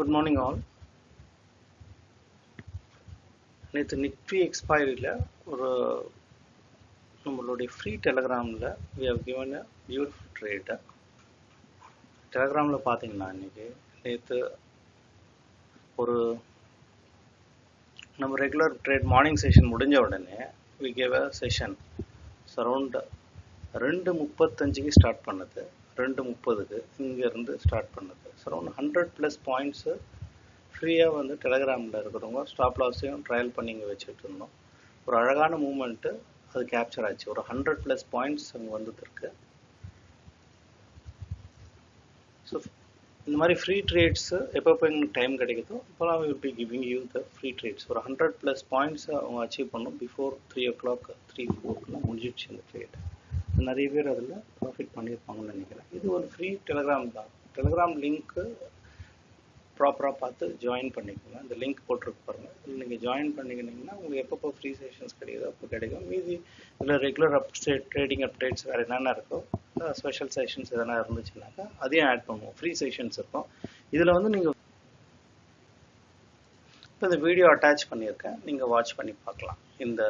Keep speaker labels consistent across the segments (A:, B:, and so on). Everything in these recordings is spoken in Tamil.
A: Good morning all. நேற்று நிஃப்டி எக்ஸ்பைரியில் ஒரு நம்மளுடைய ஃப்ரீ டெலகிராமில் we have given a beautiful trade. டெலகிராமில் பார்த்தீங்கன்னா நேற்று ஒரு நம்ம ரெகுலர் ட்ரேட் மார்னிங் செஷன் முடிஞ்ச உடனே we gave a session around 2:35 start பண்ணுது, 2:30 இங்கேருந்து ஸ்டார்ட் பண்ணுது. அரௌண்ட் 100+ பாயிண்ட்ஸு ஃப்ரீயாக வந்து டெலகிராமில் இருக்கிறவங்க ஸ்டாப் லாஸையும் ட்ரையல் பண்ணி இங்கே வச்சுட்டு இருந்தோம். ஒரு அழகான மூமெண்ட்டு அது கேப்சர் ஆச்சு. ஒரு 100+ பாயிண்ட்ஸ் அங்கே வந்துருக்கு. ஸோ இந்த மாதிரி ஃப்ரீ ட்ரேட்ஸு எப்போ எங்களுக்கு டைம் கிடைக்குதோ இப்போலாம் will be giving you the free trades. ஒரு 100+ பாயிண்ட்ஸ் அவங்க அச்சீவ் பண்ணணும் பிஃபோர் 3 o'clock 3-4 முடிஞ்சிடுச்சு இந்த ட்ரேட். நிறைய பேர் அதில் ப்ராஃபிட் பண்ணியிருப்பாங்கன்னு நினைக்கிறேன். இது ஒரு ஃப்ரீ டெலகிராம் தான். டெலகிராம் லிங்க்கு ப்ராப்பராக பார்த்து ஜாயின் பண்ணிக்கோங்க. இந்த லிங்க் போட்டிருக்கு பாருங்கள். இதில் நீங்கள் ஜாயின் பண்ணிக்கினீங்கன்னா உங்களுக்கு எப்பப்போ ஃப்ரீ செஷன்ஸ் கிடைக்குதோ அப்போ கிடைக்கும். மீதி இதில் ரெகுலர் ட்ரேடிங் அப்டேட்ஸ் வேறு என்னென்ன இருக்கோ, ஸ்பெஷல் செஷன்ஸ் எதனா இருந்துச்சுனாக்கா அதையும் ஆட் பண்ணுவோம். ஃப்ரீ செஷன்ஸ் இருக்கும். இதில் வந்து நீங்கள் இப்போ இந்த வீடியோ அட்டாச் பண்ணியிருக்கேன், நீங்கள் வாட்ச் பண்ணி பார்க்கலாம். இந்த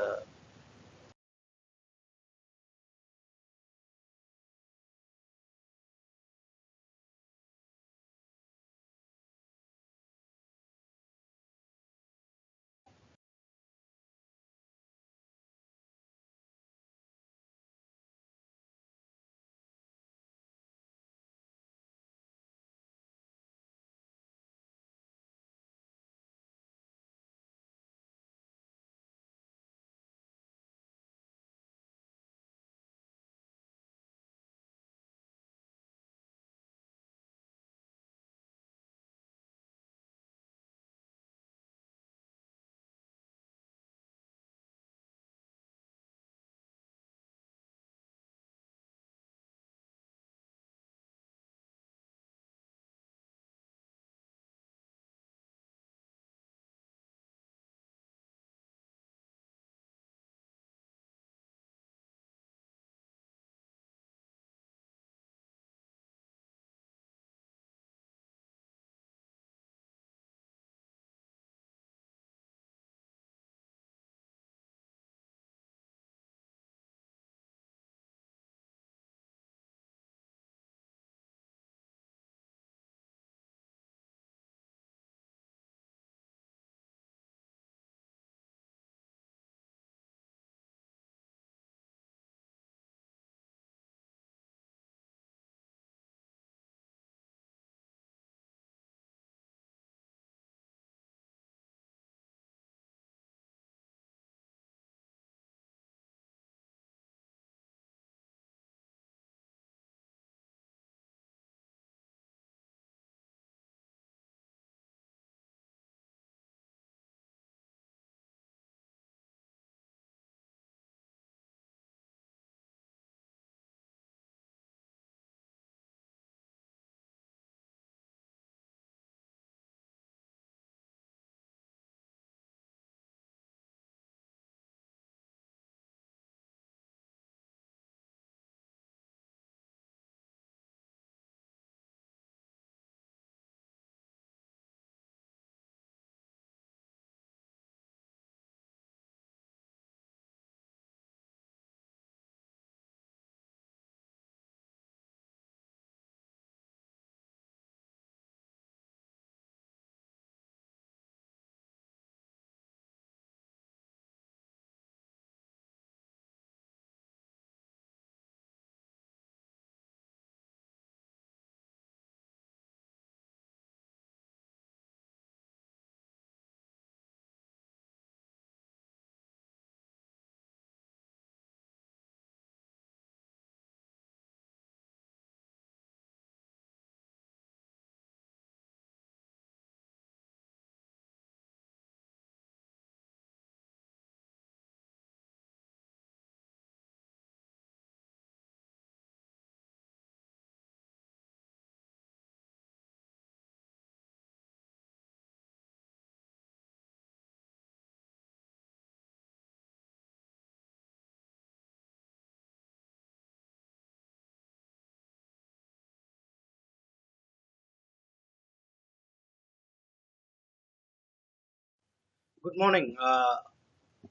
A: குட் மார்னிங்.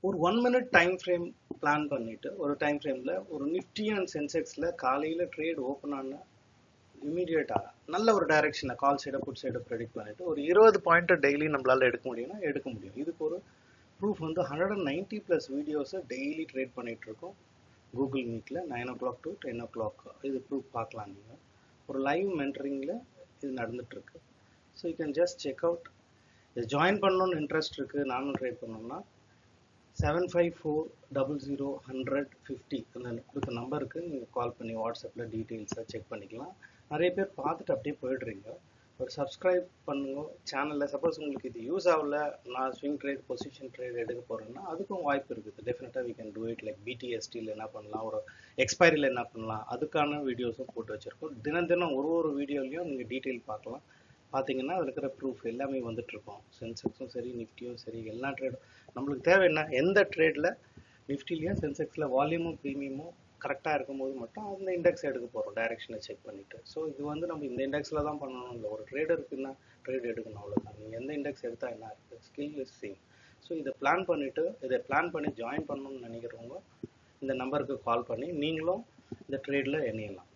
A: ஒரு 1 minute டைம் ஃப்ரேம் பிளான் பண்ணிட்டு ஒரு டைம் ஃப்ரேமில் ஒரு நிஃப்டி அண்ட் சென்செக்ஸில் காலையில் ட்ரேட் ஓப்பன் ஆன இமீடியட்டாக நல்ல ஒரு டைரக்ஷனில் கால் சைடை புட் சைடை ப்ரெடிக்ட் பண்ணிட்டு ஒரு 20 பாயிண்ட்டை டெய்லி நம்மளால் எடுக்க முடியும்னா எடுக்க முடியும். இதுக்கு ஒரு ப்ரூஃப் வந்து 190+ வீடியோஸை டெய்லி ட்ரேட் பண்ணிட்டு இருக்கோம் கூகுள் மீட்டில் 9 o'clock to 10 o'clock. இது ப்ரூஃப் பார்க்கலாம். நீங்கள் ஒரு லைவ் மென்டரிங்கில் இது நடந்துட்டுருக்கு. So you can just check out. இது ஜாயின் பண்ணணும்னு இன்ட்ரெஸ்ட் இருக்குது, நானும் ட்ரேட் பண்ணோம்னா 7540010050 அந்த கொடுத்த நம்பருக்கு நீங்கள் கால் பண்ணி வாட்ஸ்அப்பில் டீட்டெயில்ஸாக செக் பண்ணிக்கலாம். நிறைய பேர் பார்த்துட்டு அப்படியே போயிடுறீங்க. ஒரு சப்ஸ்கிரைப் பண்ணுங்க சேனலில். சப்போஸ் உங்களுக்கு இது யூஸ் ஆகல, நான் ஸ்விங் ட்ரேட் பொசிஷன் ட்ரேட் எடுக்க போகிறேன்னா அதுக்கும் வாய்ப்பு இருக்குது. டெஃபினட்டாக we can do it. Like பிடிஎஸ்டியில் என்ன பண்ணலாம், ஒரு எக்ஸ்பைரியில் என்ன பண்ணலாம், அதுக்கான வீடியோஸும் போட்டு வச்சுருக்கோம். தினம் தினம் ஒரு வீடியோலையும் நீங்கள் டீட்டெயில் பார்க்கலாம். பார்த்தீங்கன்னா அதில் இருக்கிற ப்ரூஃப் எல்லாமே வந்துட்டுருக்கோம். சென்செக்ஸும் சரி நிஃப்டியும் சரி எல்லா ட்ரேடும் நம்மளுக்கு தேவை என்ன, எந்த ட்ரேடில் நிஃப்டிலையும் சென்செக்ஸில் வால்யூமும் ப்ரீமியமும் கரெக்டாக இருக்கும்போது மட்டும் அந்த இண்டெக்ஸ் எடுக்க போகிறோம் டைரெக்ஷனை செக் பண்ணிவிட்டு. ஸோ இது வந்து நம்ம இந்த இண்டெக்ஸில் தான் பண்ணணும் இல்லை. ஒரு ட்ரேடருக்குன்னா ட்ரேட் எடுக்கணும், அவ்வளோதான். நீங்கள் எந்த இண்டெக்ஸ் எடுத்தால் என்ன இருக்குது, ஸ்கில் இஸ் சேம். ஸோ இதை பிளான் பண்ணி ஜாயின் பண்ணணும்னு நினைக்கிறவங்க இந்த நம்பருக்கு கால் பண்ணி நீங்களும் இந்த ட்ரேடில் இணையலாம்.